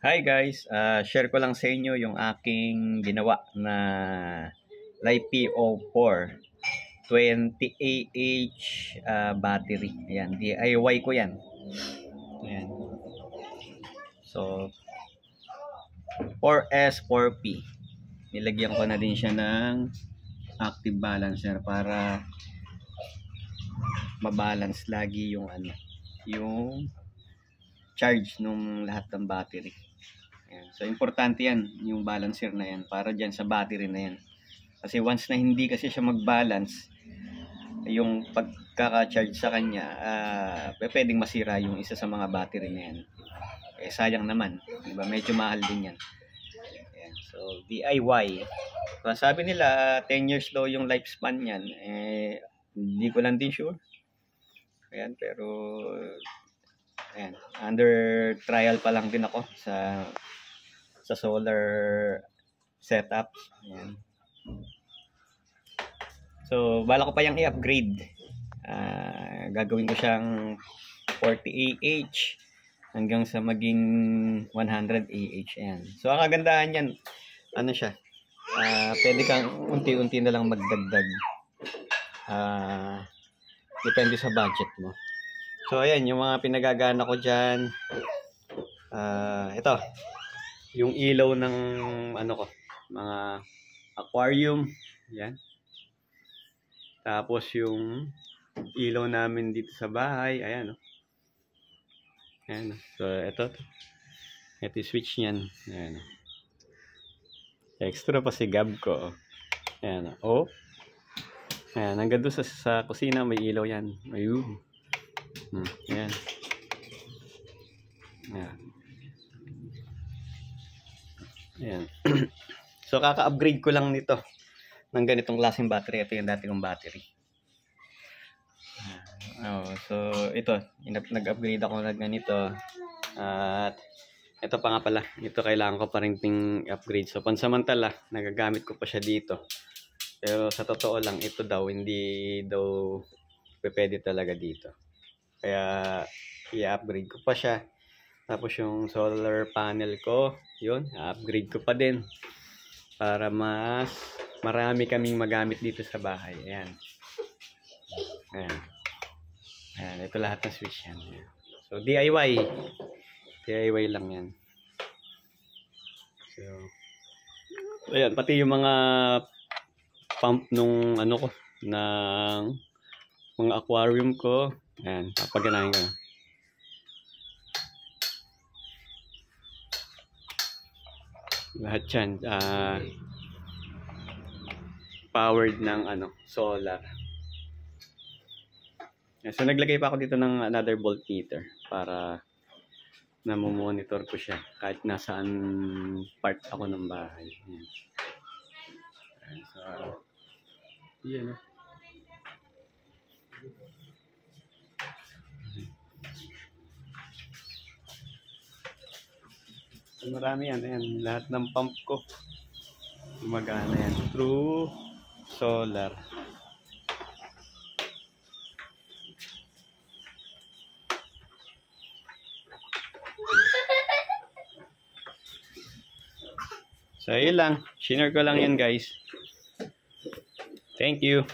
Hi guys, share ko lang sa inyo yung aking ginawa na LiPo4 20Ah battery. Ayan, DIY ko yan. Ayan. So, 4S, 4P. Nilagyan ko na din siya ng active balancer para mabalance lagi yung yung charge nung lahat ng battery. Ayan. So, importante yan, yung balancer na yan, para dyan sa battery na yan. Kasi once na hindi kasi siya mag-balance, yung pagkaka-charge sa kanya, pwedeng masira yung isa sa mga battery na yan. Eh, sayang naman. Diba? Medyo mahal din yan. Ayan. So, DIY. So, sabi nila, 10 years daw yung lifespan yan. Eh, hindi ko lang din sure. Ayan, pero ayan, under trial pa lang din ako sa solar setup. Ayan. So, bala ko pa yung i-upgrade. Gagawin ko siyang 40Ah hanggang sa maging 100Ah. Ayan. So, ang kagandahan yan, ano siya, pwede kang unti-unti na lang magdagdag. Depende sa budget mo. So, ayan, yung mga pinagagana ko dyan. Ito, yung ilaw ng mga aquarium. Yan. Tapos yung ilaw namin dito sa bahay. Ayan, oh. Ayan, oh. So, ito yung switch niyan. Ayan, oh. Extra pa si Gab ko. Ayan, oh. Ayan, hanggang doon sa kusina may ilaw yan. Ayun. Ayan. Ayan. Ayan. So, kaka-upgrade ko lang nito ng ganitong klaseng battery. Ito yung dati kong battery. So, ito. Nag-upgrade ako na ganito. At ito pa nga pala. Ito kailangan ko pa rin upgrade. So, pansamantala, nagagamit ko pa siya dito. Pero sa totoo lang, ito daw, hindi daw pwede talaga dito. Kaya, i-upgrade ko pa siya. Tapos yung solar panel ko, yun, upgrade ko pa din. Para mas marami kaming magamit dito sa bahay. Ayan. Ayan. Ayan, ito lahat ng switch yan. Ayan. So, DIY. DIY lang yan. So, ayan, pati yung mga pump nung ko, ng mga aquarium ko. Ayan, papaganahin ko. Lahat yan, powered ng solar. So, naglagay pa ako dito ng another voltmeter para namomonitor ko siya kahit nasaan part ako ng bahay. Ayan. So, yan. So, marami yan. Ayan. Lahat ng pump ko gumagana yan through solar. So, yun lang. Share ko lang yan, guys. Thank you.